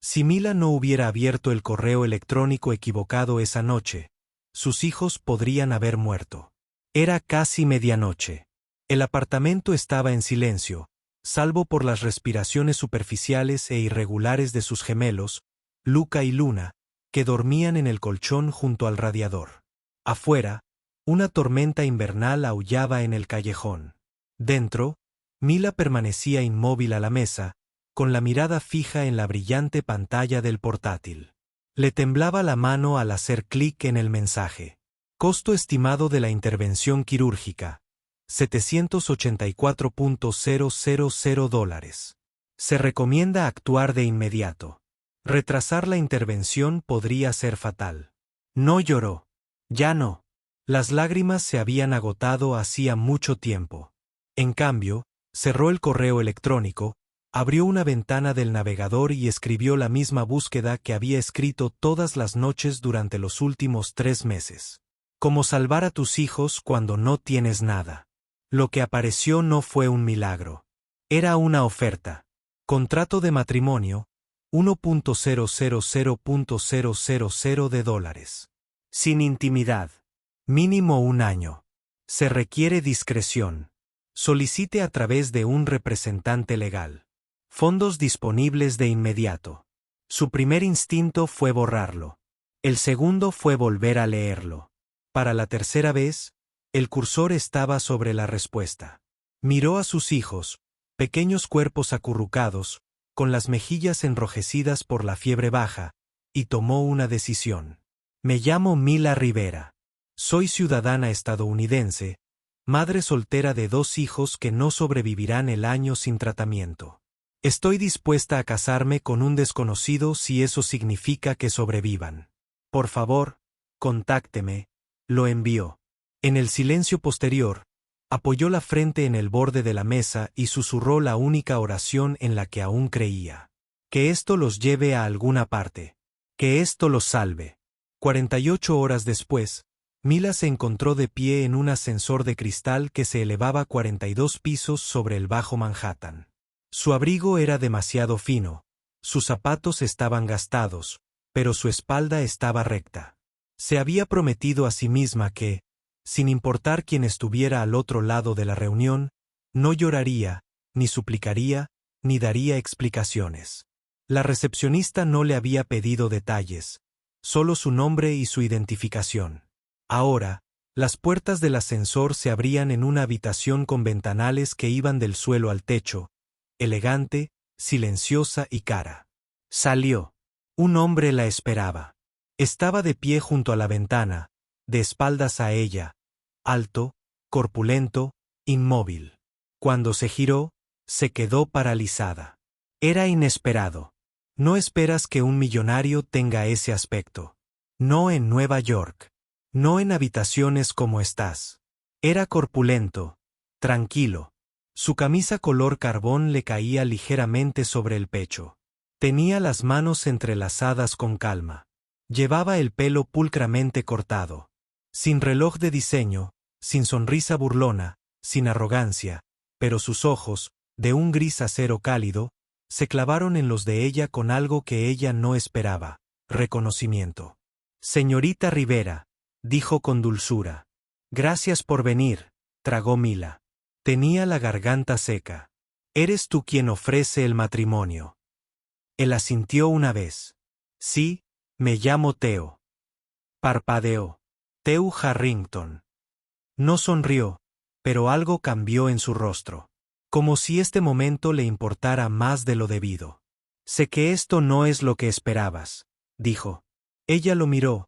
Si Mila no hubiera abierto el correo electrónico equivocado esa noche, sus hijos podrían haber muerto. Era casi medianoche. El apartamento estaba en silencio, salvo por las respiraciones superficiales e irregulares de sus gemelos, Luca y Luna, que dormían en el colchón junto al radiador. Afuera, una tormenta invernal aullaba en el callejón. Dentro, Mila permanecía inmóvil a la mesa, con la mirada fija en la brillante pantalla del portátil. Le temblaba la mano al hacer clic en el mensaje. Costo estimado de la intervención quirúrgica: $784.000. Se recomienda actuar de inmediato. Retrasar la intervención podría ser fatal. No lloró. Ya no. Las lágrimas se habían agotado hacía mucho tiempo. En cambio, cerró el correo electrónico, abrió una ventana del navegador y escribió la misma búsqueda que había escrito todas las noches durante los últimos 3 meses. Cómo salvar a tus hijos cuando no tienes nada. Lo que apareció no fue un milagro. Era una oferta. Contrato de matrimonio, $1.000.000 Sin intimidad. Mínimo 1 año. Se requiere discreción. Solicite a través de un representante legal. Fondos disponibles de inmediato. Su primer instinto fue borrarlo. El segundo fue volver a leerlo. Para la tercera vez, el cursor estaba sobre la respuesta. Miró a sus hijos, pequeños cuerpos acurrucados, con las mejillas enrojecidas por la fiebre baja, y tomó una decisión. Me llamo Mila Rivera. Soy ciudadana estadounidense, madre soltera de 2 hijos que no sobrevivirán el año sin tratamiento. Estoy dispuesta a casarme con un desconocido si eso significa que sobrevivan. Por favor, contácteme. Lo envió. En el silencio posterior, apoyó la frente en el borde de la mesa y susurró la única oración en la que aún creía. Que esto los lleve a alguna parte. Que esto los salve. 48 horas después, Mila se encontró de pie en un ascensor de cristal que se elevaba 42 pisos sobre el Bajo Manhattan. Su abrigo era demasiado fino, sus zapatos estaban gastados, pero su espalda estaba recta. Se había prometido a sí misma que, sin importar quién estuviera al otro lado de la reunión, no lloraría, ni suplicaría, ni daría explicaciones. La recepcionista no le había pedido detalles, solo su nombre y su identificación. Ahora, las puertas del ascensor se abrían en una habitación con ventanales que iban del suelo al techo, elegante, silenciosa y cara. Salió. Un hombre la esperaba. Estaba de pie junto a la ventana, de espaldas a ella, alto, corpulento, inmóvil. Cuando se giró, se quedó paralizada. Era inesperado. No esperas que un millonario tenga ese aspecto. No en Nueva York. No en habitaciones como estás. Era corpulento, tranquilo. Su camisa color carbón le caía ligeramente sobre el pecho. Tenía las manos entrelazadas con calma. Llevaba el pelo pulcramente cortado. Sin reloj de diseño, sin sonrisa burlona, sin arrogancia, pero sus ojos, de un gris acero cálido, se clavaron en los de ella con algo que ella no esperaba: reconocimiento. Señorita Rivera, dijo con dulzura. Gracias por venir, tragó Mila. Tenía la garganta seca. Eres tú quien ofrece el matrimonio. Él asintió una vez. Sí, me llamo Theo. Parpadeó. Theo Harrington. No sonrió, pero algo cambió en su rostro. Como si este momento le importara más de lo debido. Sé que esto no es lo que esperabas, dijo. Ella lo miró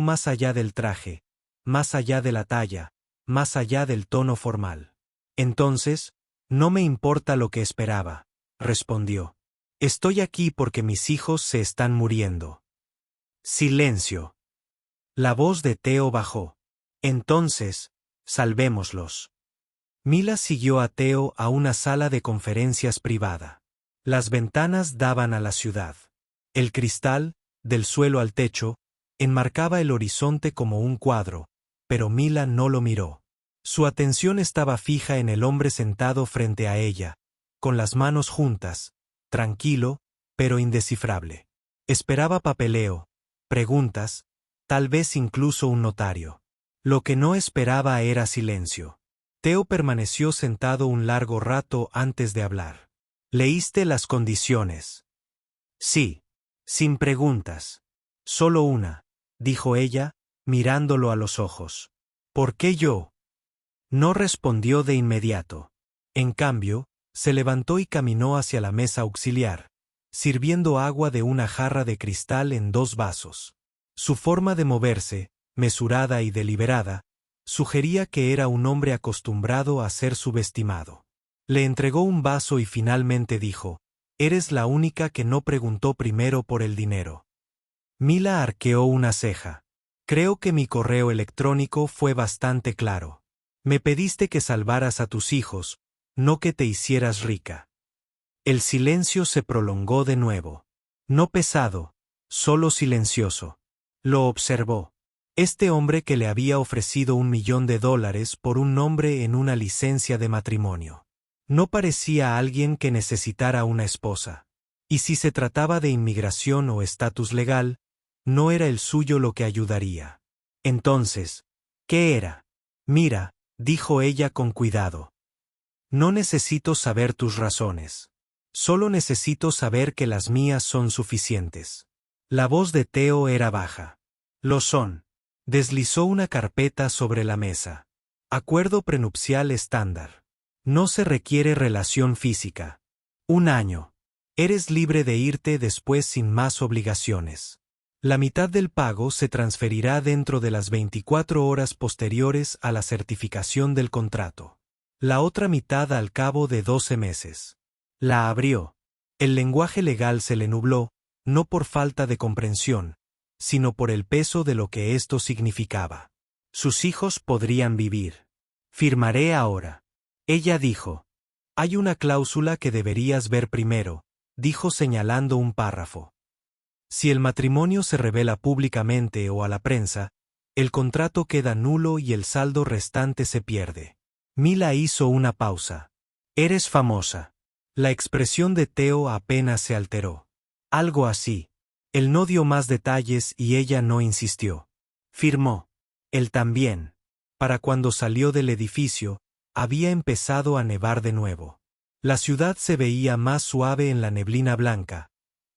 más allá del traje, más allá de la talla, más allá del tono formal. Entonces, no me importa lo que esperaba, respondió. Estoy aquí porque mis hijos se están muriendo. Silencio. La voz de Theo bajó. Entonces, salvémoslos. Mila siguió a Theo a una sala de conferencias privada. Las ventanas daban a la ciudad. El cristal, del suelo al techo, enmarcaba el horizonte como un cuadro, pero Mila no lo miró. Su atención estaba fija en el hombre sentado frente a ella, con las manos juntas, tranquilo, pero indescifrable. Esperaba papeleo, preguntas, tal vez incluso un notario. Lo que no esperaba era silencio. Theo permaneció sentado un largo rato antes de hablar. ¿Leíste las condiciones? Sí. Sin preguntas. Solo una, dijo ella, mirándolo a los ojos. ¿Por qué yo? No respondió de inmediato. En cambio, se levantó y caminó hacia la mesa auxiliar, sirviendo agua de una jarra de cristal en 2 vasos. Su forma de moverse, mesurada y deliberada, sugería que era un hombre acostumbrado a ser subestimado. Le entregó un vaso y finalmente dijo: «Eres la única que no preguntó primero por el dinero». Mila arqueó una ceja. «Creo que mi correo electrónico fue bastante claro. Me pediste que salvaras a tus hijos, no que te hicieras rica». El silencio se prolongó de nuevo. No pesado, solo silencioso. Lo observó. Este hombre que le había ofrecido $1 millón por un nombre en una licencia de matrimonio. No parecía alguien que necesitara una esposa. Y si se trataba de inmigración o estatus legal, no era el suyo lo que ayudaría. Entonces, ¿qué era? «Mira», dijo ella con cuidado. «No necesito saber tus razones. Solo necesito saber que las mías son suficientes». La voz de Theo era baja. «Lo son». Deslizó una carpeta sobre la mesa. «Acuerdo prenupcial estándar. No se requiere relación física. 1 año. Eres libre de irte después sin más obligaciones. La mitad del pago se transferirá dentro de las 24 horas posteriores a la certificación del contrato. La otra mitad al cabo de 12 meses. La abrió. El lenguaje legal se le nubló, no por falta de comprensión, sino por el peso de lo que esto significaba. Sus hijos podrían vivir. «Firmaré ahora». Ella dijo. «Hay una cláusula que deberías ver primero», dijo señalando un párrafo. «Si el matrimonio se revela públicamente o a la prensa, el contrato queda nulo y el saldo restante se pierde». Mila hizo una pausa. «Eres famosa». La expresión de Theo apenas se alteró. «Algo así». Él no dio más detalles y ella no insistió. Firmó. Él también. Para cuando salió del edificio, había empezado a nevar de nuevo. La ciudad se veía más suave en la neblina blanca,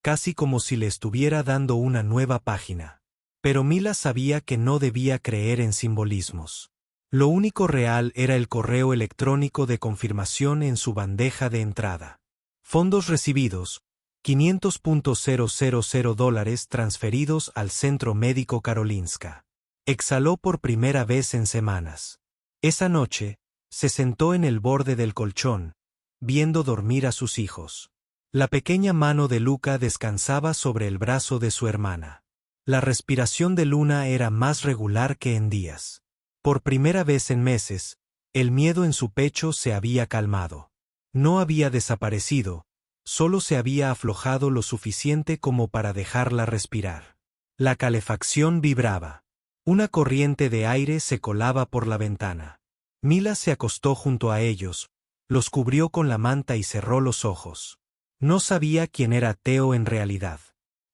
casi como si le estuviera dando una nueva página. Pero Mila sabía que no debía creer en simbolismos. Lo único real era el correo electrónico de confirmación en su bandeja de entrada. Fondos recibidos, $500,000 transferidos al Centro Médico Karolinska. Exhaló por primera vez en semanas. Esa noche, se sentó en el borde del colchón, viendo dormir a sus hijos. La pequeña mano de Luca descansaba sobre el brazo de su hermana. La respiración de Luna era más regular que en días. Por primera vez en meses, el miedo en su pecho se había calmado. No había desaparecido, solo se había aflojado lo suficiente como para dejarla respirar. La calefacción vibraba. Una corriente de aire se colaba por la ventana. Mila se acostó junto a ellos, los cubrió con la manta y cerró los ojos. No sabía quién era Theo en realidad.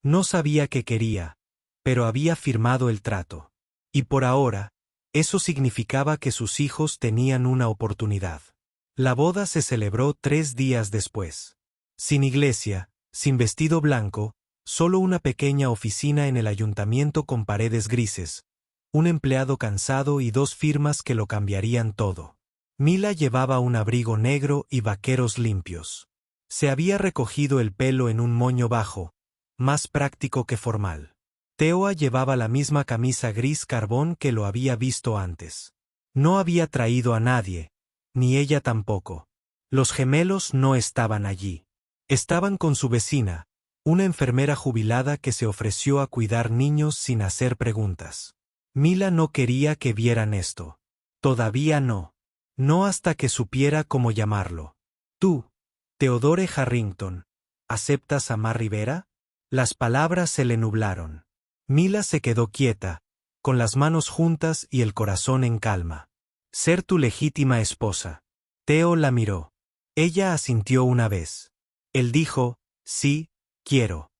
No sabía qué quería, pero había firmado el trato. Y por ahora, eso significaba que sus hijos tenían una oportunidad. La boda se celebró 3 días después. Sin iglesia, sin vestido blanco, solo una pequeña oficina en el ayuntamiento con paredes grises, un empleado cansado y 2 firmas que lo cambiarían todo. Mila llevaba un abrigo negro y vaqueros limpios. Se había recogido el pelo en un moño bajo, más práctico que formal. Theo llevaba la misma camisa gris carbón que lo había visto antes. No había traído a nadie, ni ella tampoco. Los gemelos no estaban allí. Estaban con su vecina, una enfermera jubilada que se ofreció a cuidar niños sin hacer preguntas. Mila no quería que vieran esto. Todavía no. No hasta que supiera cómo llamarlo. «Tú, Theodore Harrington, ¿aceptas a Ma Rivera?» Las palabras se le nublaron. Mila se quedó quieta, con las manos juntas y el corazón en calma. «Ser tu legítima esposa». Theo la miró. Ella asintió una vez. Él dijo, «Sí», Quiero.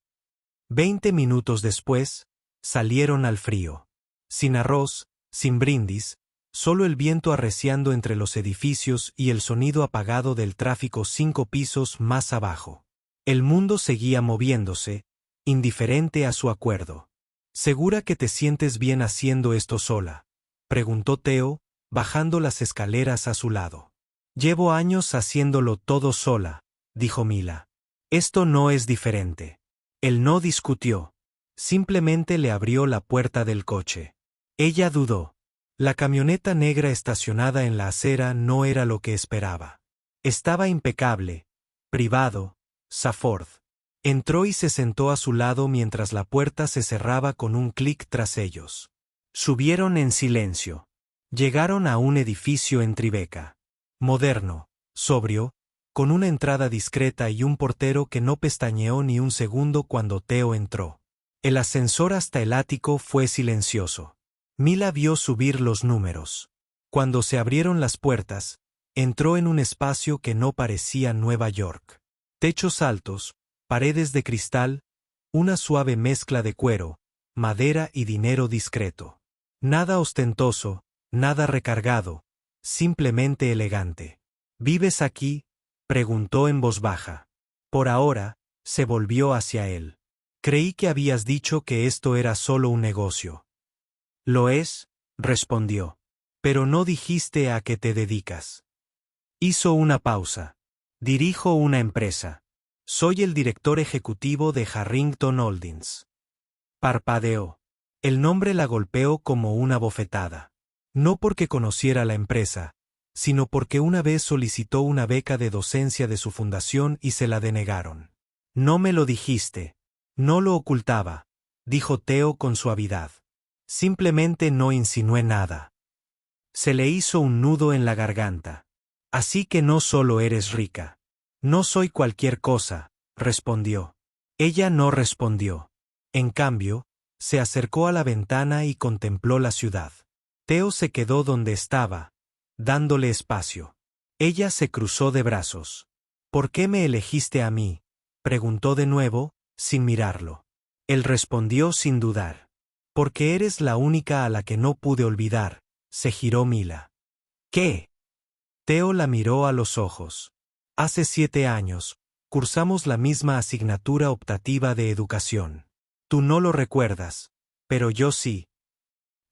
20 minutos después, salieron al frío. Sin arroz, sin brindis, solo el viento arreciando entre los edificios y el sonido apagado del tráfico 5 pisos más abajo. El mundo seguía moviéndose, indiferente a su acuerdo. ¿Segura que te sientes bien haciendo esto sola?, preguntó Theo, bajando las escaleras a su lado. Llevo años haciéndolo todo sola, dijo Mila. Esto no es diferente. Él no discutió. Simplemente le abrió la puerta del coche. Ella dudó. La camioneta negra estacionada en la acera no era lo que esperaba. Estaba impecable, privado, Safford. Entró y se sentó a su lado mientras la puerta se cerraba con un clic tras ellos. Subieron en silencio. Llegaron a un edificio en Tribeca. Moderno, sobrio, con una entrada discreta y un portero que no pestañeó ni un segundo cuando Theo entró. El ascensor hasta el ático fue silencioso. Mila vio subir los números. Cuando se abrieron las puertas, entró en un espacio que no parecía Nueva York. Techos altos, paredes de cristal, una suave mezcla de cuero, madera y dinero discreto. Nada ostentoso, nada recargado, simplemente elegante. ¿Vives aquí?, preguntó en voz baja. Por ahora, se volvió hacia él. Creí que habías dicho que esto era solo un negocio. Lo es, respondió. Pero no dijiste a qué te dedicas. Hizo una pausa. Dirijo una empresa. Soy el director ejecutivo de Harrington Holdings. Parpadeó. El nombre la golpeó como una bofetada. No porque conociera la empresa, sino porque una vez solicitó una beca de docencia de su fundación y se la denegaron. No me lo dijiste. No lo ocultaba, dijo Theo con suavidad. Simplemente no insinué nada. Se le hizo un nudo en la garganta. Así que no solo eres rica. No soy cualquier cosa, respondió. Ella no respondió. En cambio, se acercó a la ventana y contempló la ciudad. Theo se quedó donde estaba, dándole espacio. Ella se cruzó de brazos. ¿Por qué me elegiste a mí?, preguntó de nuevo, sin mirarlo. Él respondió sin dudar. Porque eres la única a la que no pude olvidar, se giró Mila. ¿Qué? Theo la miró a los ojos. Hace 7 años, cursamos la misma asignatura optativa de educación. Tú no lo recuerdas, pero yo sí.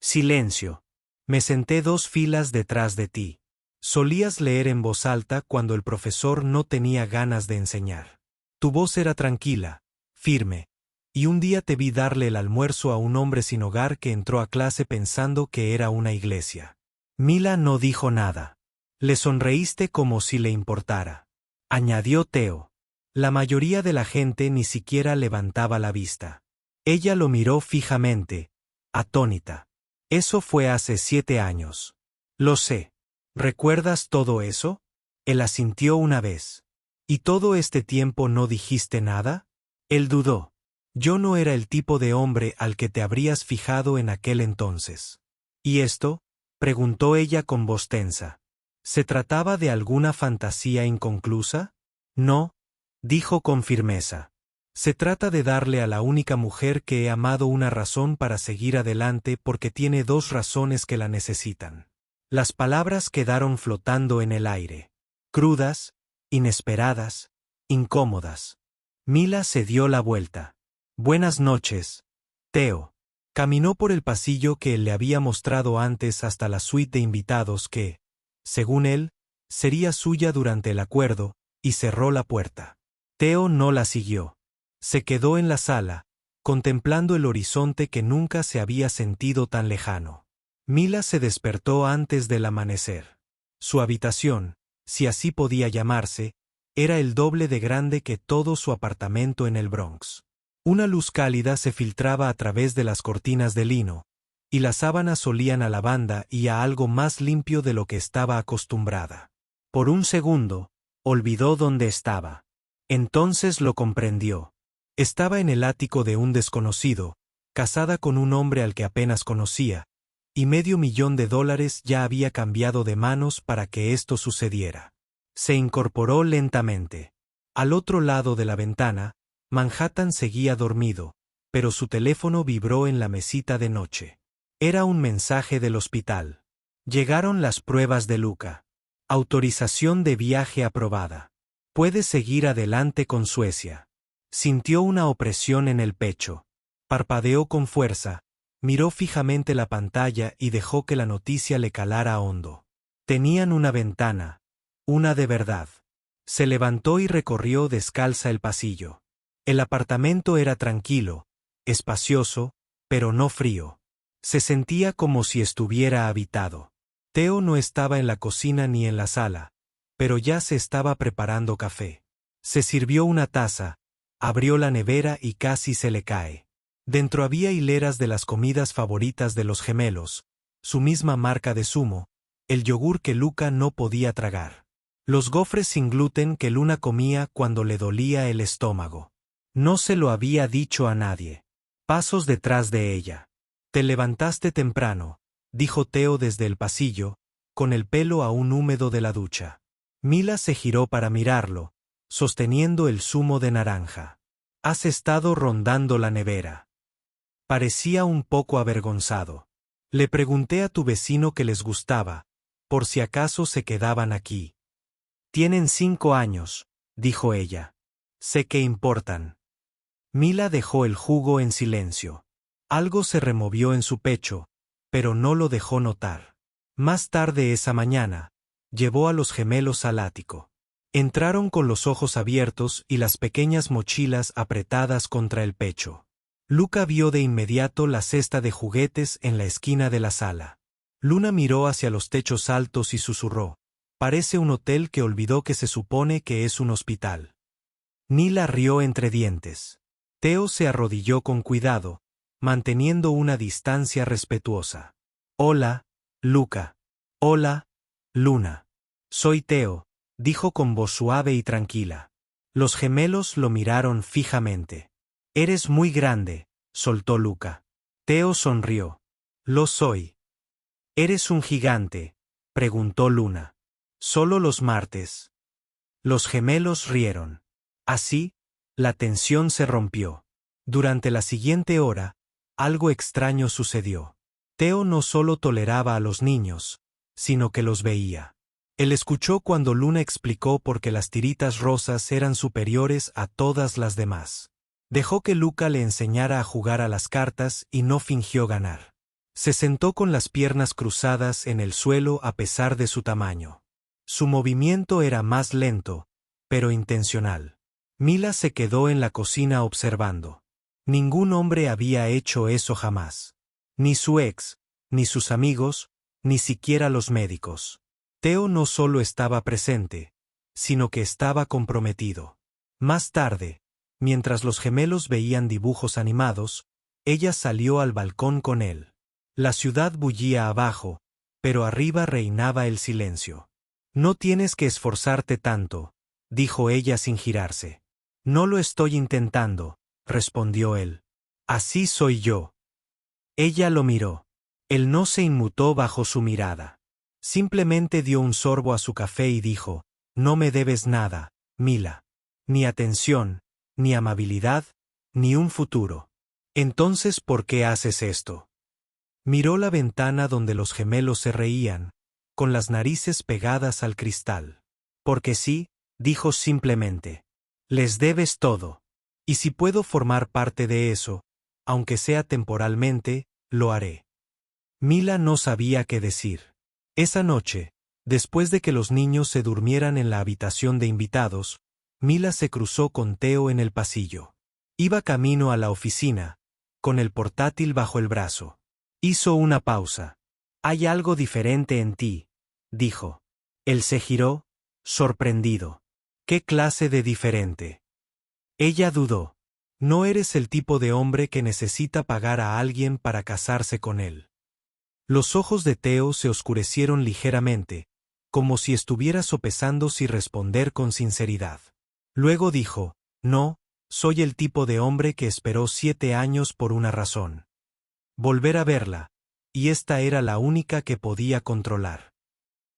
Silencio. Me senté 2 filas detrás de ti. Solías leer en voz alta cuando el profesor no tenía ganas de enseñar. Tu voz era tranquila, firme, y un día te vi darle el almuerzo a un hombre sin hogar que entró a clase pensando que era una iglesia. Mila no dijo nada. Le sonreíste como si le importara. Añadió Theo. La mayoría de la gente ni siquiera levantaba la vista. Ella lo miró fijamente, atónita. Eso fue hace 7 años. Lo sé. ¿Recuerdas todo eso? Él asintió una vez. ¿Y todo este tiempo no dijiste nada? Él dudó. Yo no era el tipo de hombre al que te habrías fijado en aquel entonces. ¿Y esto?, preguntó ella con voz tensa. ¿Se trataba de alguna fantasía inconclusa? No, dijo con firmeza. Se trata de darle a la única mujer que he amado una razón para seguir adelante porque tiene 2 razones que la necesitan. Las palabras quedaron flotando en el aire. Crudas, inesperadas, incómodas. Mila se dio la vuelta. Buenas noches, Theo. Caminó por el pasillo que él le había mostrado antes hasta la suite de invitados que, según él, sería suya durante el acuerdo, y cerró la puerta. Theo no la siguió. Se quedó en la sala, contemplando el horizonte que nunca se había sentido tan lejano. Mila se despertó antes del amanecer. Su habitación, si así podía llamarse, era el doble de grande que todo su apartamento en el Bronx. Una luz cálida se filtraba a través de las cortinas de lino, y las sábanas olían a lavanda y a algo más limpio de lo que estaba acostumbrada. Por un segundo, olvidó dónde estaba. Entonces lo comprendió. Estaba en el ático de un desconocido, casada con un hombre al que apenas conocía, y $500,000 ya había cambiado de manos para que esto sucediera. Se incorporó lentamente. Al otro lado de la ventana, Manhattan seguía dormido, pero su teléfono vibró en la mesita de noche. Era un mensaje del hospital. Llegaron las pruebas de Luca. Autorización de viaje aprobada. Puede seguir adelante con Suecia. Sintió una opresión en el pecho. Parpadeó con fuerza, miró fijamente la pantalla y dejó que la noticia le calara hondo. Tenían una ventana. Una de verdad. Se levantó y recorrió descalza el pasillo. El apartamento era tranquilo, espacioso, pero no frío. Se sentía como si estuviera habitado. Theo no estaba en la cocina ni en la sala, pero ya se estaba preparando café. Se sirvió una taza, abrió la nevera y casi se le cae. Dentro había hileras de las comidas favoritas de los gemelos, su misma marca de zumo, el yogur que Luca no podía tragar. Los gofres sin gluten que Luna comía cuando le dolía el estómago. No se lo había dicho a nadie. Pasos detrás de ella. Te levantaste temprano, dijo Theo desde el pasillo, con el pelo aún húmedo de la ducha. Mila se giró para mirarlo, sosteniendo el zumo de naranja. Has estado rondando la nevera. Parecía un poco avergonzado. Le pregunté a tu vecino que les gustaba, por si acaso se quedaban aquí. Tienen 5 años, dijo ella. Sé que importan. Mila dejó el jugo en silencio. Algo se removió en su pecho, pero no lo dejó notar. Más tarde esa mañana, llevó a los gemelos al ático. Entraron con los ojos abiertos y las pequeñas mochilas apretadas contra el pecho. Luca vio de inmediato la cesta de juguetes en la esquina de la sala. Luna miró hacia los techos altos y susurró: parece un hotel que olvidó que se supone que es un hospital. Mila rió entre dientes. Theo se arrodilló con cuidado, manteniendo una distancia respetuosa. Hola, Luca. Hola, Luna. Soy Theo, dijo con voz suave y tranquila. Los gemelos lo miraron fijamente. Eres muy grande, soltó Luca. Theo sonrió. Lo soy. ¿Eres un gigante?, preguntó Luna. Solo los martes. Los gemelos rieron. Así, la tensión se rompió. Durante la siguiente hora, algo extraño sucedió. Theo no solo toleraba a los niños, sino que los veía. Él escuchó cuando Luna explicó por qué las tiritas rosas eran superiores a todas las demás. Dejó que Luca le enseñara a jugar a las cartas y no fingió ganar. Se sentó con las piernas cruzadas en el suelo a pesar de su tamaño. Su movimiento era más lento, pero intencional. Mila se quedó en la cocina observando. Ningún hombre había hecho eso jamás. Ni su ex, ni sus amigos, ni siquiera los médicos. Theo no solo estaba presente, sino que estaba comprometido. Más tarde, mientras los gemelos veían dibujos animados, ella salió al balcón con él. La ciudad bullía abajo, pero arriba reinaba el silencio. No tienes que esforzarte tanto, dijo ella sin girarse. No lo estoy intentando, respondió él. Así soy yo. Ella lo miró. Él no se inmutó bajo su mirada. Simplemente dio un sorbo a su café y dijo: no me debes nada, Mila. Ni atención, ni amabilidad, ni un futuro. Entonces, ¿por qué haces esto? Miró la ventana donde los gemelos se reían, con las narices pegadas al cristal. Porque sí, dijo simplemente. Les debes todo. Y si puedo formar parte de eso, aunque sea temporalmente, lo haré. Mila no sabía qué decir. Esa noche, después de que los niños se durmieran en la habitación de invitados, Mila se cruzó con Theo en el pasillo. Iba camino a la oficina, con el portátil bajo el brazo. Hizo una pausa. Hay algo diferente en ti, dijo. Él se giró, sorprendido. ¿Qué clase de diferente? Ella dudó. No eres el tipo de hombre que necesita pagar a alguien para casarse con él. Los ojos de Theo se oscurecieron ligeramente, como si estuviera sopesando si responder con sinceridad. Luego dijo: no, soy el tipo de hombre que esperó 7 años por una razón. Volver a verla, y esta era la única que podía controlar.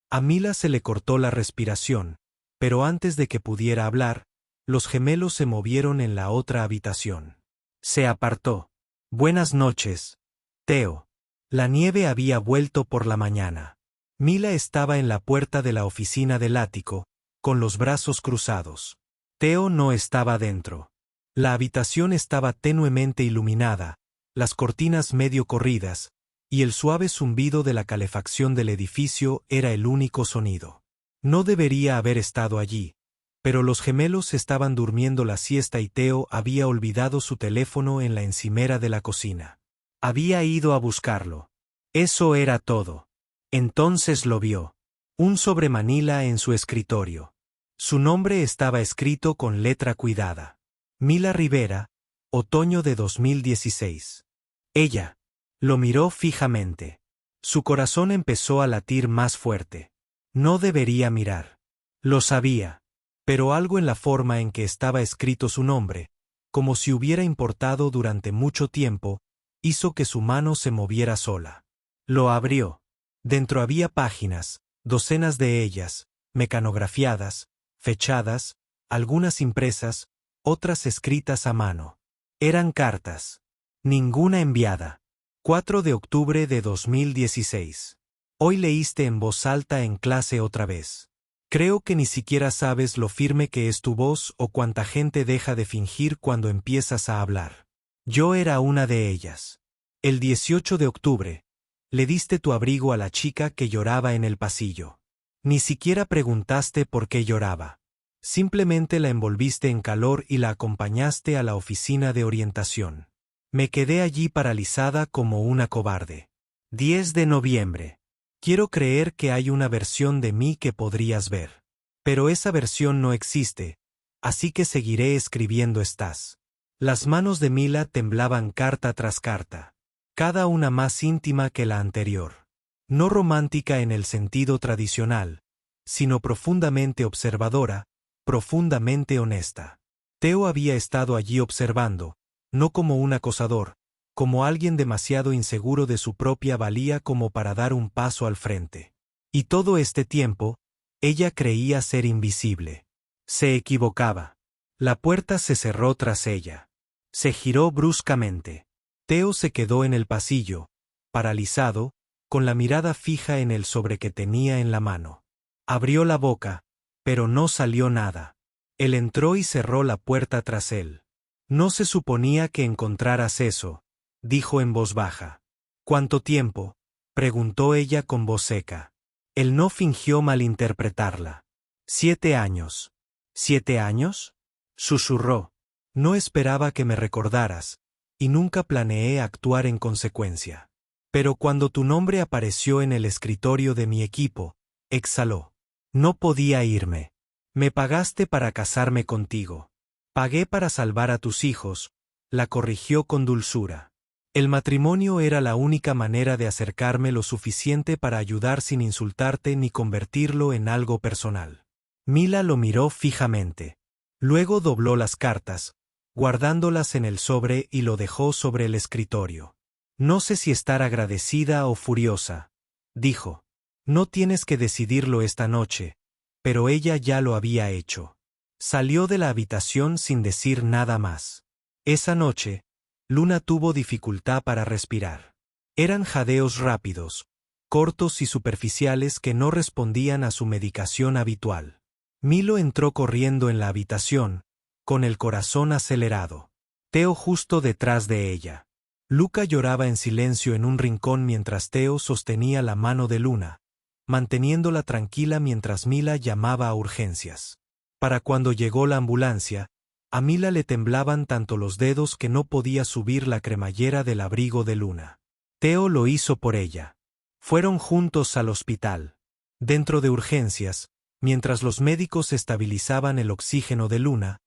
A Mila se le cortó la respiración, pero antes de que pudiera hablar, Los gemelos se movieron en la otra habitación. Se apartó. Buenas noches, Theo. La nieve había vuelto por la mañana. Mila estaba en la puerta de la oficina del ático, con los brazos cruzados. Theo no estaba dentro. La habitación estaba tenuemente iluminada, las cortinas medio corridas, y el suave zumbido de la calefacción del edificio era el único sonido. No debería haber estado allí, pero los gemelos estaban durmiendo la siesta y Theo había olvidado su teléfono en la encimera de la cocina. Había ido a buscarlo. Eso era todo. Entonces lo vio. Un sobremanila en su escritorio. Su nombre estaba escrito con letra cuidada. Mila Rivera, otoño de 2016. Ella lo miró fijamente. Su corazón empezó a latir más fuerte. No debería mirar. Lo sabía. Pero algo en la forma en que estaba escrito su nombre, como si hubiera importado durante mucho tiempo, hizo que su mano se moviera sola. Lo abrió. Dentro había páginas, docenas de ellas, mecanografiadas, fechadas, algunas impresas, otras escritas a mano. Eran cartas. Ninguna enviada. 4 de octubre de 2016. Hoy leíste en voz alta en clase otra vez. Creo que ni siquiera sabes lo firme que es tu voz o cuánta gente deja de fingir cuando empiezas a hablar. Yo era una de ellas. El 18 de octubre, le diste tu abrigo a la chica que lloraba en el pasillo. Ni siquiera preguntaste por qué lloraba. Simplemente la envolviste en calor y la acompañaste a la oficina de orientación. Me quedé allí paralizada como una cobarde. 10 de noviembre. Quiero creer que hay una versión de mí que podrías ver. Pero esa versión no existe, así que seguiré escribiendo estas. Las manos de Mila temblaban carta tras carta, cada una más íntima que la anterior. No romántica en el sentido tradicional, sino profundamente observadora, profundamente honesta. Theo había estado allí observando, no como un acosador, como alguien demasiado inseguro de su propia valía como para dar un paso al frente. Y todo este tiempo, ella creía ser invisible. Se equivocaba. La puerta se cerró tras ella. Se giró bruscamente. Theo se quedó en el pasillo, paralizado, con la mirada fija en el sobre que tenía en la mano. Abrió la boca, pero no salió nada. Él entró y cerró la puerta tras él. No se suponía que encontraras eso, dijo en voz baja. ¿Cuánto tiempo?, preguntó ella con voz seca. Él no fingió malinterpretarla. 7 años. ¿7 años? Susurró. No esperaba que me recordaras, y nunca planeé actuar en consecuencia. Pero cuando tu nombre apareció en el escritorio de mi equipo, exhaló. No podía irme. Me pagaste para casarme contigo. Pagué para salvar a tus hijos, la corrigió con dulzura. El matrimonio era la única manera de acercarme lo suficiente para ayudar sin insultarte ni convertirlo en algo personal. Mila lo miró fijamente. Luego dobló las cartas, guardándolas en el sobre y lo dejó sobre el escritorio. No sé si estar agradecida o furiosa, dijo. No tienes que decidirlo esta noche, pero ella ya lo había hecho. Salió de la habitación sin decir nada más. Esa noche, Luna tuvo dificultad para respirar. Eran jadeos rápidos, cortos y superficiales que no respondían a su medicación habitual. Milo entró corriendo en la habitación, con el corazón acelerado. Theo justo detrás de ella. Luca lloraba en silencio en un rincón mientras Theo sostenía la mano de Luna, manteniéndola tranquila mientras Mila llamaba a urgencias. Para cuando llegó la ambulancia, a Mila le temblaban tanto los dedos que no podía subir la cremallera del abrigo de Luna. Theo lo hizo por ella. Fueron juntos al hospital. Dentro de urgencias, mientras los médicos estabilizaban el oxígeno de Luna,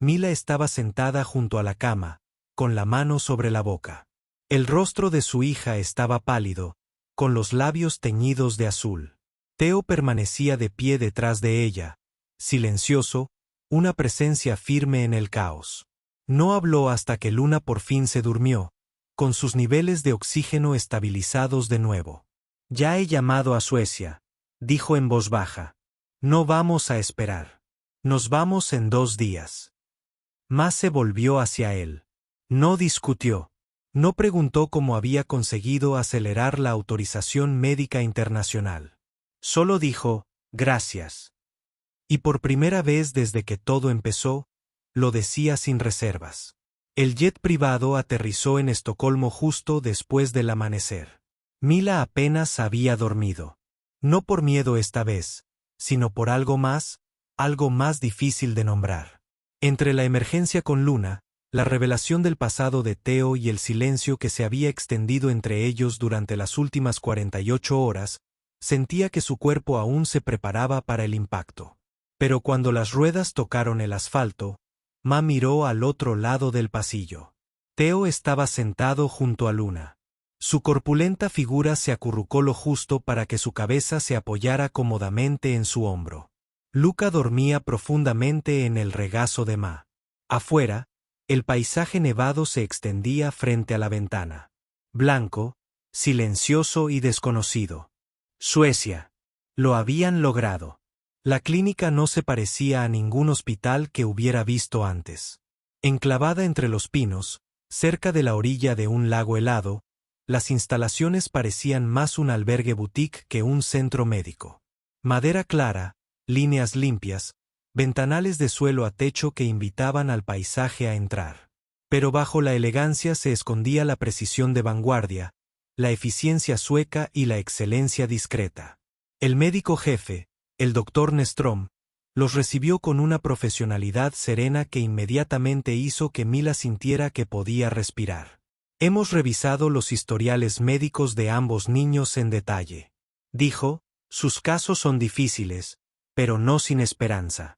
Mila estaba sentada junto a la cama, con la mano sobre la boca. El rostro de su hija estaba pálido, con los labios teñidos de azul. Theo permanecía de pie detrás de ella, silencioso, una presencia firme en el caos. No habló hasta que Luna por fin se durmió, con sus niveles de oxígeno estabilizados de nuevo. Ya he llamado a Suecia, dijo en voz baja. No vamos a esperar. Nos vamos en 2 días. Ma se volvió hacia él. No discutió. No preguntó cómo había conseguido acelerar la autorización médica internacional. Solo dijo, gracias. Y por primera vez desde que todo empezó, lo decía sin reservas. El jet privado aterrizó en Estocolmo justo después del amanecer. Mila apenas había dormido. No por miedo esta vez, sino por algo más difícil de nombrar. Entre la emergencia con Luna, la revelación del pasado de Theo y el silencio que se había extendido entre ellos durante las últimas 48 horas, sentía que su cuerpo aún se preparaba para el impacto. Pero cuando las ruedas tocaron el asfalto, Ma miró al otro lado del pasillo. Theo estaba sentado junto a Luna. Su corpulenta figura se acurrucó lo justo para que su cabeza se apoyara cómodamente en su hombro. Luca dormía profundamente en el regazo de Ma. Afuera, el paisaje nevado se extendía frente a la ventana. Blanco, silencioso y desconocido. Suecia. Lo habían logrado. La clínica no se parecía a ningún hospital que hubiera visto antes. Enclavada entre los pinos, cerca de la orilla de un lago helado, las instalaciones parecían más un albergue boutique que un centro médico. Madera clara, líneas limpias, ventanales de suelo a techo que invitaban al paisaje a entrar. Pero bajo la elegancia se escondía la precisión de vanguardia, la eficiencia sueca y la excelencia discreta. El médico jefe, el doctor Nestrom, los recibió con una profesionalidad serena que inmediatamente hizo que Mila sintiera que podía respirar. Hemos revisado los historiales médicos de ambos niños en detalle. Dijo, sus casos son difíciles, pero no sin esperanza.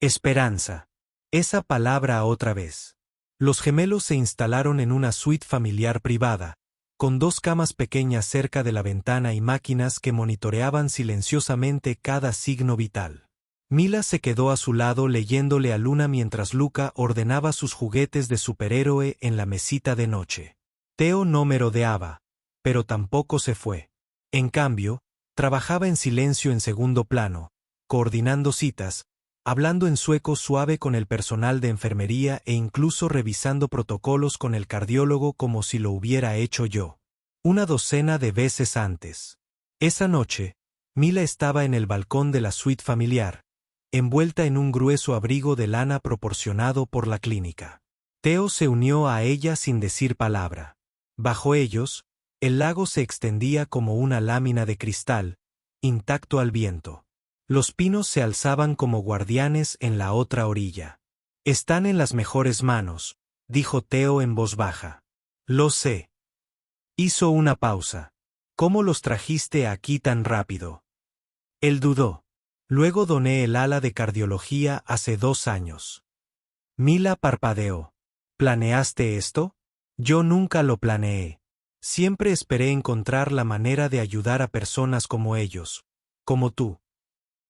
Esperanza. Esa palabra otra vez. Los gemelos se instalaron en una suite familiar privada, con 2 camas pequeñas cerca de la ventana y máquinas que monitoreaban silenciosamente cada signo vital. Mila se quedó a su lado leyéndole a Luna mientras Luca ordenaba sus juguetes de superhéroe en la mesita de noche. Theo no merodeaba, pero tampoco se fue. En cambio, trabajaba en silencio en segundo plano, coordinando citas, hablando en sueco suave con el personal de enfermería e incluso revisando protocolos con el cardiólogo como si lo hubiera hecho yo. 12 veces antes. Esa noche, Mila estaba en el balcón de la suite familiar, envuelta en un grueso abrigo de lana proporcionado por la clínica. Theo se unió a ella sin decir palabra. Bajo ellos, el lago se extendía como una lámina de cristal, intacto al viento. Los pinos se alzaban como guardianes en la otra orilla. Están en las mejores manos, dijo Theo en voz baja. Lo sé. Hizo una pausa. ¿Cómo los trajiste aquí tan rápido? Él dudó. Luego doné el ala de cardiología hace 2 años. Mila parpadeó. ¿Planeaste esto? Yo nunca lo planeé. Siempre esperé encontrar la manera de ayudar a personas como ellos, como tú.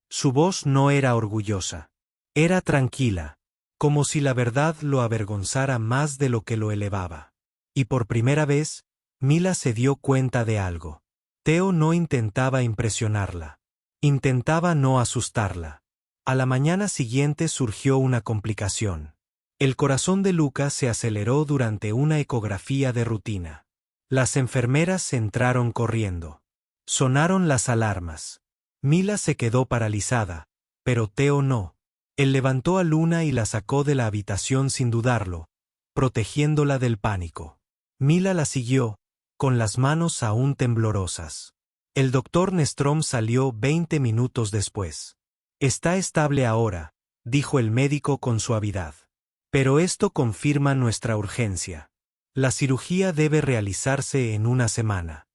Su voz no era orgullosa. Era tranquila, como si la verdad lo avergonzara más de lo que lo elevaba. Y por primera vez, Mila se dio cuenta de algo. Theo no intentaba impresionarla. Intentaba no asustarla. A la mañana siguiente surgió una complicación. El corazón de Luca se aceleró durante una ecografía de rutina. Las enfermeras entraron corriendo. Sonaron las alarmas. Mila se quedó paralizada, pero Theo no. Él levantó a Luna y la sacó de la habitación sin dudarlo, protegiéndola del pánico. Mila la siguió, con las manos aún temblorosas. El doctor Nestrom salió 20 minutos después. Está estable ahora, dijo el médico con suavidad. Pero esto confirma nuestra urgencia. La cirugía debe realizarse en 1 semana.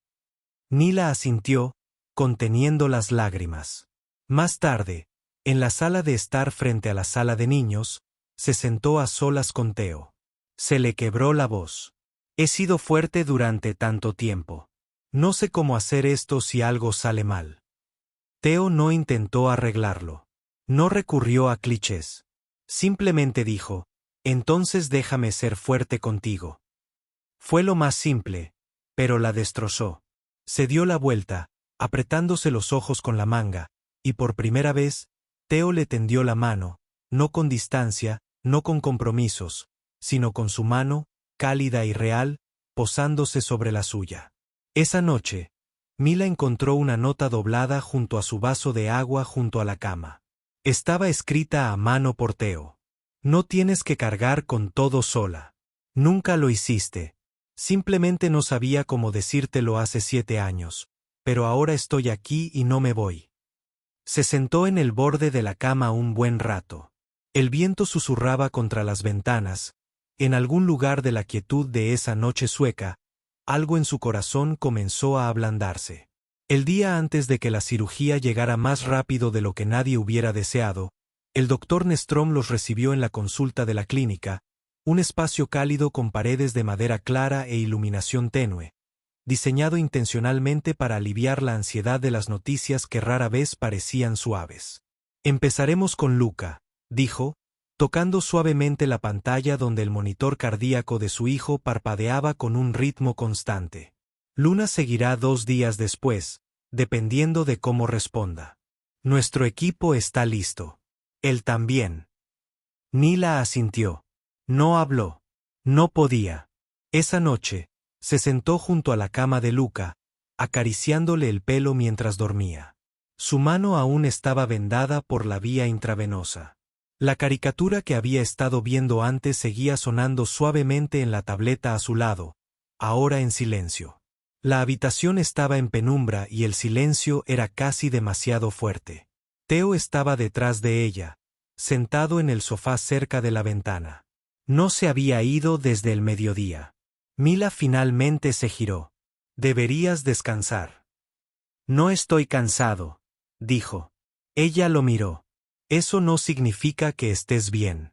Mila asintió, conteniendo las lágrimas. Más tarde, en la sala de estar frente a la sala de niños, se sentó a solas con Theo. Se le quebró la voz. He sido fuerte durante tanto tiempo. No sé cómo hacer esto si algo sale mal. Theo no intentó arreglarlo. No recurrió a clichés. Simplemente dijo, entonces déjame ser fuerte contigo. Fue lo más simple, pero la destrozó. Se dio la vuelta, apretándose los ojos con la manga, y por primera vez, Teo le tendió la mano, no con distancia, no con compromisos, sino con su mano, cálida y real, posándose sobre la suya. Esa noche, Mila encontró una nota doblada junto a su vaso de agua junto a la cama. Estaba escrita a mano por Teo. No tienes que cargar con todo sola. Nunca lo hiciste. Simplemente no sabía cómo decírtelo hace 7 años, pero ahora estoy aquí y no me voy. Se sentó en el borde de la cama un buen rato. El viento susurraba contra las ventanas. En algún lugar de la quietud de esa noche sueca, algo en su corazón comenzó a ablandarse. El día antes de que la cirugía llegara más rápido de lo que nadie hubiera deseado, el doctor Nestrom los recibió en la consulta de la clínica, un espacio cálido con paredes de madera clara e iluminación tenue, diseñado intencionalmente para aliviar la ansiedad de las noticias que rara vez parecían suaves. Empezaremos con Luca, dijo, tocando suavemente la pantalla donde el monitor cardíaco de su hijo parpadeaba con un ritmo constante. Luna seguirá 2 días después, dependiendo de cómo responda. Nuestro equipo está listo. Él también. Nila asintió. No habló. No podía. Esa noche, se sentó junto a la cama de Luca, acariciándole el pelo mientras dormía. Su mano aún estaba vendada por la vía intravenosa. La caricatura que había estado viendo antes seguía sonando suavemente en la tableta a su lado, ahora en silencio. La habitación estaba en penumbra y el silencio era casi demasiado fuerte. Teo estaba detrás de ella, sentado en el sofá cerca de la ventana. No se había ido desde el mediodía. Mila finalmente se giró. Deberías descansar. No estoy cansado, dijo. Ella lo miró. Eso no significa que estés bien.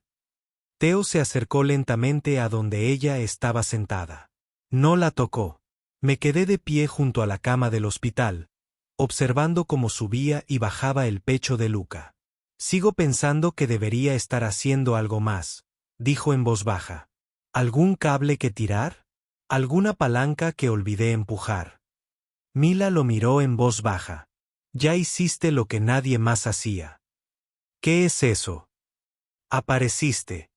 Teo se acercó lentamente a donde ella estaba sentada. No la tocó. Me quedé de pie junto a la cama del hospital, observando cómo subía y bajaba el pecho de Luca. Sigo pensando que debería estar haciendo algo más, dijo en voz baja. ¿Algún cable que tirar? ¿Alguna palanca que olvidé empujar? Mila lo miró en voz baja. Ya hiciste lo que nadie más hacía. ¿Qué es eso? Apareciste.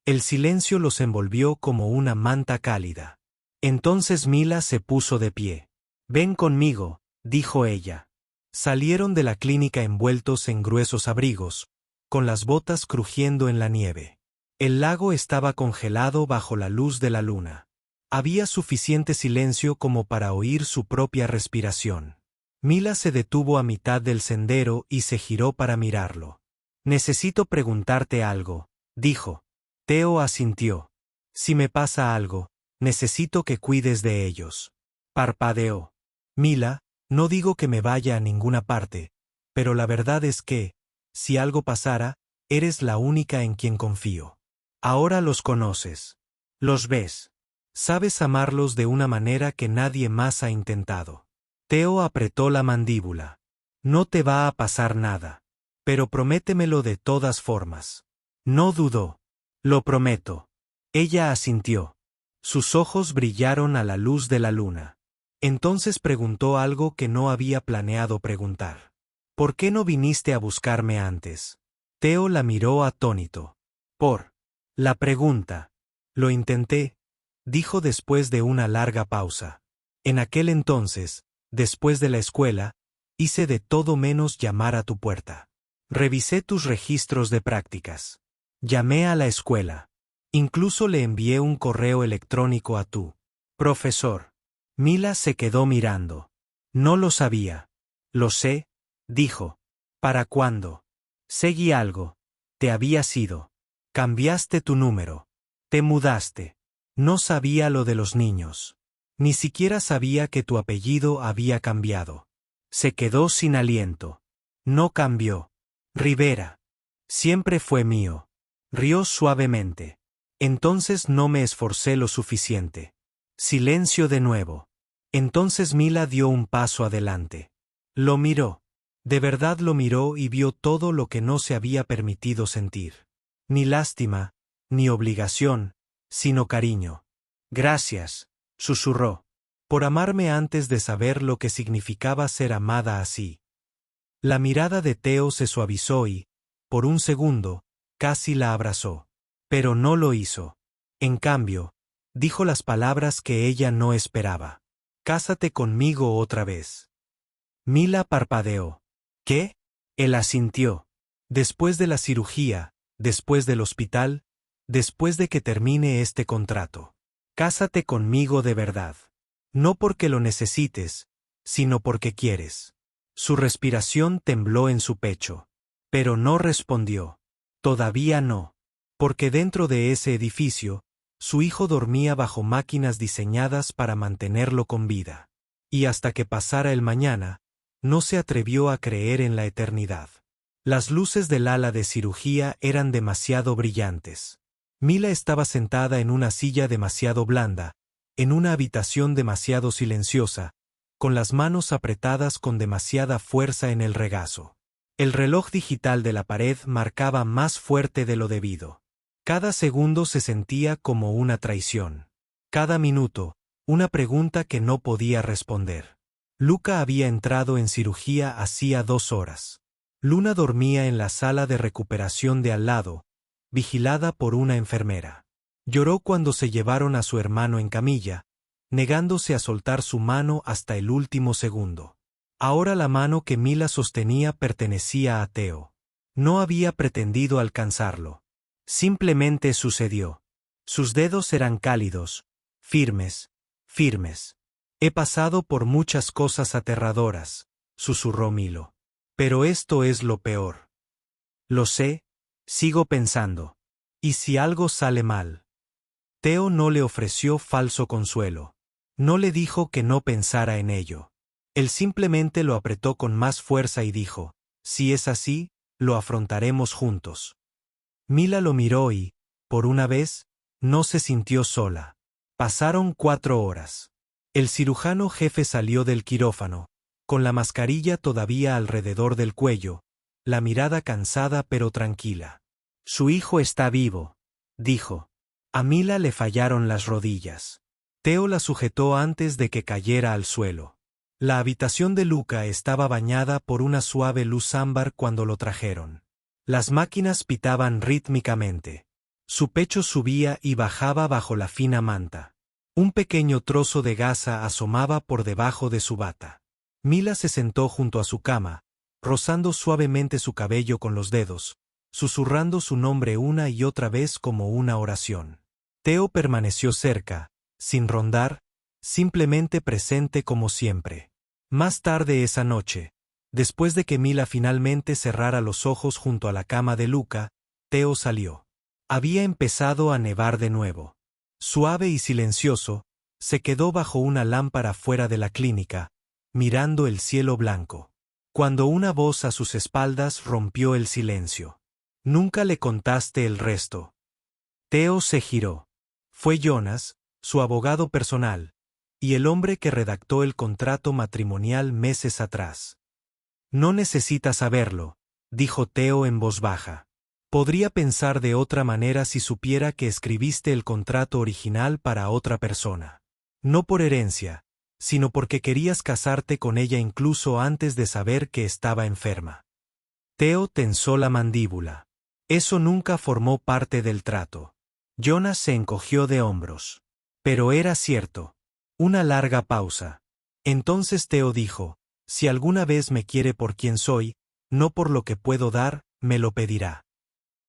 El silencio los envolvió como una manta cálida. Entonces Mila se puso de pie. Ven conmigo, dijo ella. Salieron de la clínica envueltos en gruesos abrigos, con las botas crujiendo en la nieve. El lago estaba congelado bajo la luz de la luna. Había suficiente silencio como para oír su propia respiración. Mila se detuvo a mitad del sendero y se giró para mirarlo. Necesito preguntarte algo, dijo. Teo asintió. Si me pasa algo, necesito que cuides de ellos. Parpadeó. Mila, no digo que me vaya a ninguna parte, pero la verdad es que, si algo pasara, eres la única en quien confío. Ahora los conoces. Los ves. Sabes amarlos de una manera que nadie más ha intentado. Teo apretó la mandíbula. No te va a pasar nada. Pero prométemelo de todas formas. No dudó. Lo prometo. Ella asintió. Sus ojos brillaron a la luz de la luna. Entonces preguntó algo que no había planeado preguntar. ¿Por qué no viniste a buscarme antes? Teo la miró atónito. Por la pregunta. Lo intenté, dijo después de una larga pausa. En aquel entonces, después de la escuela, hice de todo menos llamar a tu puerta. Revisé tus registros de prácticas. Llamé a la escuela. Incluso le envié un correo electrónico a tu profesor. Mila se quedó mirando. No lo sabía. Lo sé, dijo. ¿Para cuándo? Seguí algo. Te habías ido. Cambiaste tu número. Te mudaste. No sabía lo de los niños. Ni siquiera sabía que tu apellido había cambiado. Se quedó sin aliento. No cambió. Rivera. Siempre fue mío. Rió suavemente. Entonces no me esforcé lo suficiente. Silencio de nuevo. Entonces Mila dio un paso adelante. Lo miró. De verdad lo miró y vio todo lo que no se había permitido sentir. Ni lástima, ni obligación, sino cariño. Gracias, susurró. Por amarme antes de saber lo que significaba ser amada así. La mirada de Teo se suavizó y, por un segundo, casi la abrazó. Pero no lo hizo. En cambio, dijo las palabras que ella no esperaba. «Cásate conmigo otra vez». Mila parpadeó. ¿Qué? Él asintió. Después de la cirugía, después del hospital, después de que termine este contrato. Cásate conmigo de verdad. No porque lo necesites, sino porque quieres. Su respiración tembló en su pecho. Pero no respondió. Todavía no. Porque dentro de ese edificio, su hijo dormía bajo máquinas diseñadas para mantenerlo con vida. Y hasta que pasara el mañana, no se atrevió a creer en la eternidad. Las luces del ala de cirugía eran demasiado brillantes. Mila estaba sentada en una silla demasiado blanda, en una habitación demasiado silenciosa, con las manos apretadas con demasiada fuerza en el regazo. El reloj digital de la pared marcaba más fuerte de lo debido. Cada segundo se sentía como una traición. Cada minuto, una pregunta que no podía responder. Luca había entrado en cirugía hacía 2 horas. Luna dormía en la sala de recuperación de al lado, vigilada por una enfermera. Lloró cuando se llevaron a su hermano en camilla, negándose a soltar su mano hasta el último segundo. Ahora la mano que Mila sostenía pertenecía a Teo. No había pretendido alcanzarlo. Simplemente sucedió. Sus dedos eran cálidos, firmes, firmes. He pasado por muchas cosas aterradoras, susurró Milo. Pero esto es lo peor. Lo sé, sigo pensando. ¿Y si algo sale mal? Teo no le ofreció falso consuelo. No le dijo que no pensara en ello. Él simplemente lo apretó con más fuerza y dijo, si es así, lo afrontaremos juntos. Mila lo miró y, por una vez, no se sintió sola. Pasaron 4 horas. El cirujano jefe salió del quirófano, con la mascarilla todavía alrededor del cuello, la mirada cansada pero tranquila. Su hijo está vivo, dijo. A Mila le fallaron las rodillas. Teo la sujetó antes de que cayera al suelo. La habitación de Luca estaba bañada por una suave luz ámbar cuando lo trajeron. Las máquinas pitaban rítmicamente. Su pecho subía y bajaba bajo la fina manta. Un pequeño trozo de gasa asomaba por debajo de su bata. Mila se sentó junto a su cama, rozando suavemente su cabello con los dedos, susurrando su nombre una y otra vez como una oración. Teo permaneció cerca, sin rondar, simplemente presente como siempre. Más tarde esa noche, después de que Mila finalmente cerrara los ojos junto a la cama de Luca, Teo salió. Había empezado a nevar de nuevo. Suave y silencioso, se quedó bajo una lámpara fuera de la clínica, mirando el cielo blanco. Cuando una voz a sus espaldas rompió el silencio. Nunca le contaste el resto. Teo se giró. Fue Jonas, su abogado personal, y el hombre que redactó el contrato matrimonial meses atrás. No necesitas saberlo, dijo Teo en voz baja. Podría pensar de otra manera si supiera que escribiste el contrato original para otra persona. No por herencia, sino porque querías casarte con ella incluso antes de saber que estaba enferma. Teo tensó la mandíbula. Eso nunca formó parte del trato. Jonas se encogió de hombros. Pero era cierto. Una larga pausa. Entonces Teo dijo, si alguna vez me quiere por quien soy, no por lo que puedo dar, me lo pedirá.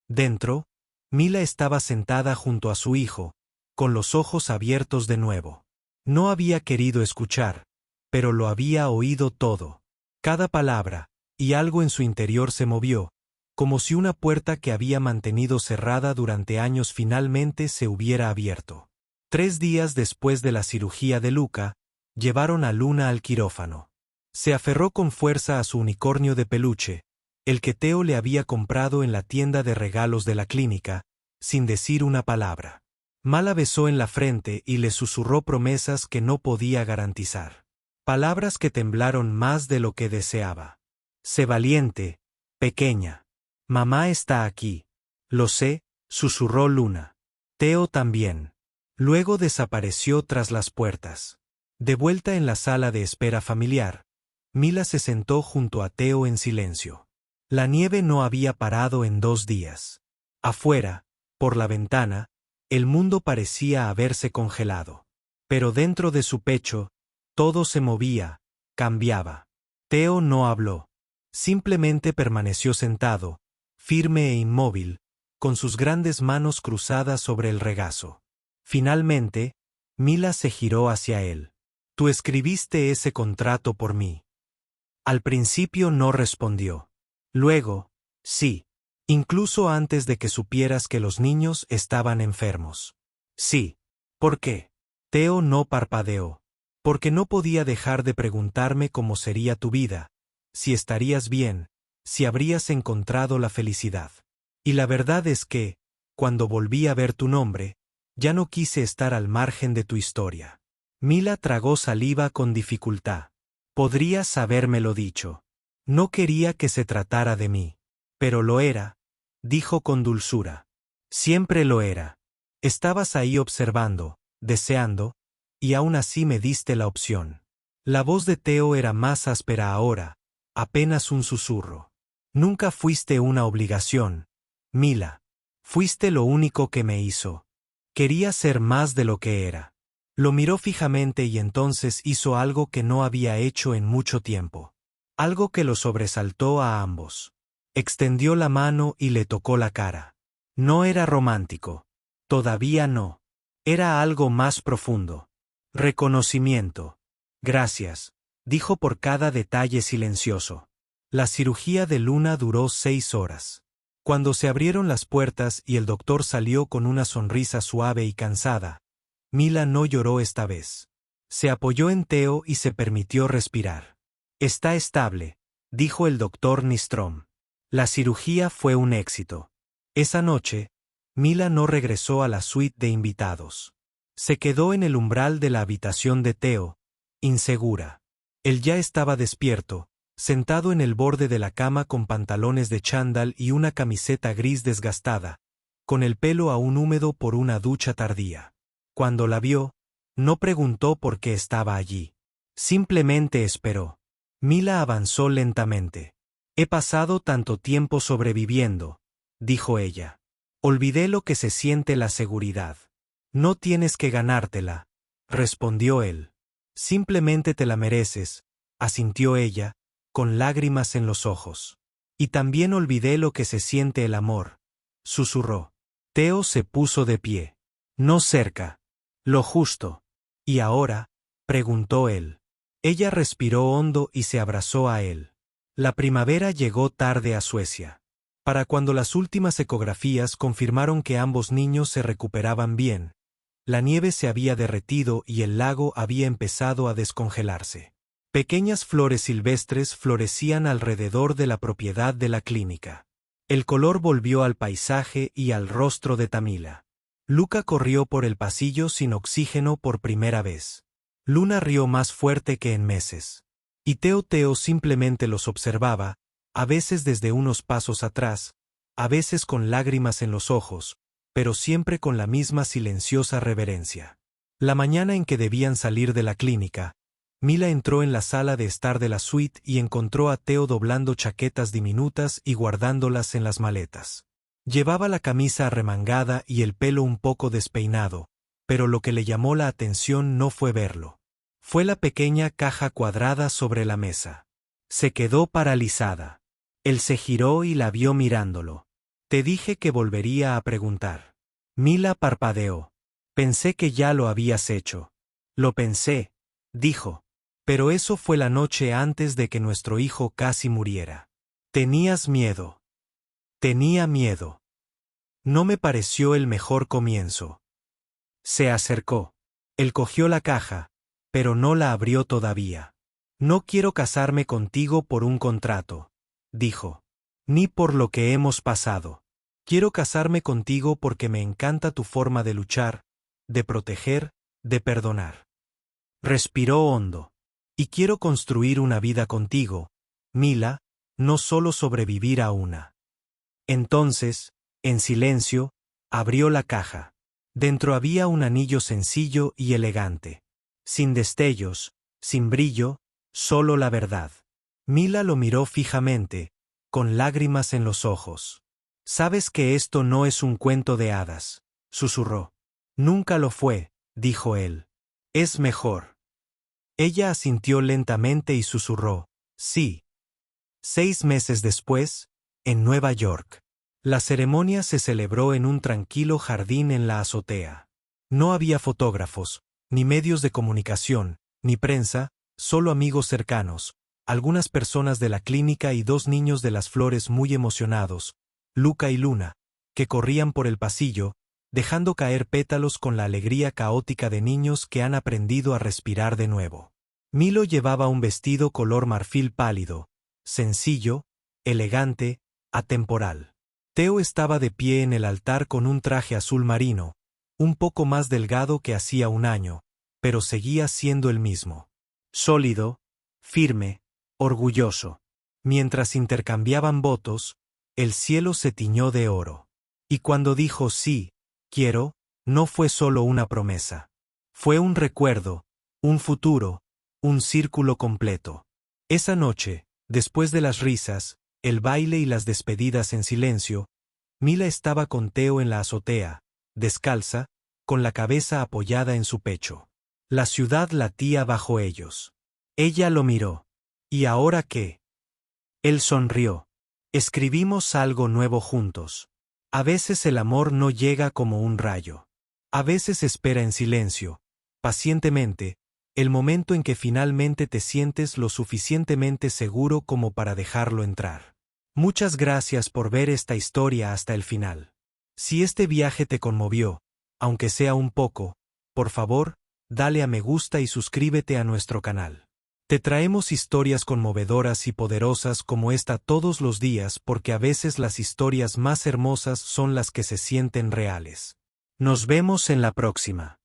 Dentro, Mila estaba sentada junto a su hijo, con los ojos abiertos de nuevo. No había querido escuchar, pero lo había oído todo. Cada palabra, y algo en su interior se movió, como si una puerta que había mantenido cerrada durante años finalmente se hubiera abierto. 3 días después de la cirugía de Luca, llevaron a Luna al quirófano. Se aferró con fuerza a su unicornio de peluche, el que Teo le había comprado en la tienda de regalos de la clínica, sin decir una palabra. Mala besó en la frente y le susurró promesas que no podía garantizar. Palabras que temblaron más de lo que deseaba. Sé valiente, pequeña. Mamá está aquí. Lo sé, susurró Luna. Teo también. Luego desapareció tras las puertas. De vuelta en la sala de espera familiar, Mila se sentó junto a Theo en silencio. La nieve no había parado en 2 días. Afuera, por la ventana, el mundo parecía haberse congelado. Pero dentro de su pecho, todo se movía, cambiaba. Theo no habló. Simplemente permaneció sentado, firme e inmóvil, con sus grandes manos cruzadas sobre el regazo. Finalmente, Mila se giró hacia él. «Tú escribiste ese contrato por mí». Al principio no respondió. Luego, sí. Incluso antes de que supieras que los niños estaban enfermos. Sí. ¿Por qué? Theo no parpadeó. Porque no podía dejar de preguntarme cómo sería tu vida, si estarías bien, si habrías encontrado la felicidad. Y la verdad es que, cuando volví a ver tu nombre, ya no quise estar al margen de tu historia. Mila tragó saliva con dificultad. Podrías habérmelo dicho. No quería que se tratara de mí. Pero lo era, dijo con dulzura. Siempre lo era. Estabas ahí observando, deseando, y aún así me diste la opción. La voz de Theo era más áspera ahora, apenas un susurro. Nunca fuiste una obligación, Mila. Fuiste lo único que me hizo. Quería ser más de lo que era. Lo miró fijamente y entonces hizo algo que no había hecho en mucho tiempo. Algo que lo sobresaltó a ambos. Extendió la mano y le tocó la cara. No era romántico. Todavía no. Era algo más profundo. Reconocimiento. Gracias, dijo por cada detalle silencioso. La cirugía de Luna duró 6 horas. Cuando se abrieron las puertas y el doctor salió con una sonrisa suave y cansada, Mila no lloró esta vez. Se apoyó en Theo y se permitió respirar. Está estable, dijo el doctor Nystrom. La cirugía fue un éxito. Esa noche, Mila no regresó a la suite de invitados. Se quedó en el umbral de la habitación de Theo, insegura. Él ya estaba despierto, sentado en el borde de la cama con pantalones de chándal y una camiseta gris desgastada, con el pelo aún húmedo por una ducha tardía. Cuando la vio, no preguntó por qué estaba allí. Simplemente esperó. Mila avanzó lentamente. He pasado tanto tiempo sobreviviendo, dijo ella. Olvidé lo que se siente la seguridad. No tienes que ganártela, respondió él. Simplemente te la mereces, asintió ella, con lágrimas en los ojos. Y también olvidé lo que se siente el amor, susurró. Theo se puso de pie. No cerca. Lo justo. ¿Y ahora? Preguntó él. Ella respiró hondo y se abrazó a él. La primavera llegó tarde a Suecia. Para cuando las últimas ecografías confirmaron que ambos niños se recuperaban bien, la nieve se había derretido y el lago había empezado a descongelarse. Pequeñas flores silvestres florecían alrededor de la propiedad de la clínica. El color volvió al paisaje y al rostro de Tamila. Luca corrió por el pasillo sin oxígeno por primera vez. Luna rió más fuerte que en meses. Y Theo simplemente los observaba, a veces desde unos pasos atrás, a veces con lágrimas en los ojos, pero siempre con la misma silenciosa reverencia. La mañana en que debían salir de la clínica, Mila entró en la sala de estar de la suite y encontró a Theo doblando chaquetas diminutas y guardándolas en las maletas. Llevaba la camisa arremangada y el pelo un poco despeinado, pero lo que le llamó la atención no fue verlo. Fue la pequeña caja cuadrada sobre la mesa. Se quedó paralizada. Él se giró y la vio mirándolo. Te dije que volvería a preguntar. Mila parpadeó. Pensé que ya lo habías hecho. Lo pensé, dijo. Pero eso fue la noche antes de que nuestro hijo casi muriera. Tenías miedo. Tenía miedo. No me pareció el mejor comienzo. Se acercó. Él cogió la caja, pero no la abrió todavía. No quiero casarme contigo por un contrato, dijo. Ni por lo que hemos pasado. Quiero casarme contigo porque me encanta tu forma de luchar, de proteger, de perdonar. Respiró hondo. Y quiero construir una vida contigo, Mila, no solo sobrevivir a una. Entonces, en silencio, abrió la caja. Dentro había un anillo sencillo y elegante. Sin destellos, sin brillo, solo la verdad. Mila lo miró fijamente, con lágrimas en los ojos. «Sabes que esto no es un cuento de hadas», susurró. «Nunca lo fue», dijo él. «Es mejor». Ella asintió lentamente y susurró, «Sí». 6 meses después, en Nueva York. La ceremonia se celebró en un tranquilo jardín en la azotea. No había fotógrafos, ni medios de comunicación, ni prensa, solo amigos cercanos, algunas personas de la clínica y 2 niños de las flores muy emocionados, Luca y Luna, que corrían por el pasillo, dejando caer pétalos con la alegría caótica de niños que han aprendido a respirar de nuevo. Milo llevaba un vestido color marfil pálido, sencillo, elegante, atemporal. Theo estaba de pie en el altar con un traje azul marino, un poco más delgado que hacía un año, pero seguía siendo el mismo. Sólido, firme, orgulloso. Mientras intercambiaban votos, el cielo se tiñó de oro. Y cuando dijo sí, quiero, no fue solo una promesa. Fue un recuerdo, un futuro, un círculo completo. Esa noche, después de las risas, el baile y las despedidas en silencio, Mila estaba con Theo en la azotea, descalza, con la cabeza apoyada en su pecho. La ciudad latía bajo ellos. Ella lo miró. ¿Y ahora qué? Él sonrió. Escribimos algo nuevo juntos. A veces el amor no llega como un rayo. A veces espera en silencio, pacientemente, el momento en que finalmente te sientes lo suficientemente seguro como para dejarlo entrar. Muchas gracias por ver esta historia hasta el final. Si este viaje te conmovió, aunque sea un poco, por favor, dale a me gusta y suscríbete a nuestro canal. Te traemos historias conmovedoras y poderosas como esta todos los días porque a veces las historias más hermosas son las que se sienten reales. Nos vemos en la próxima.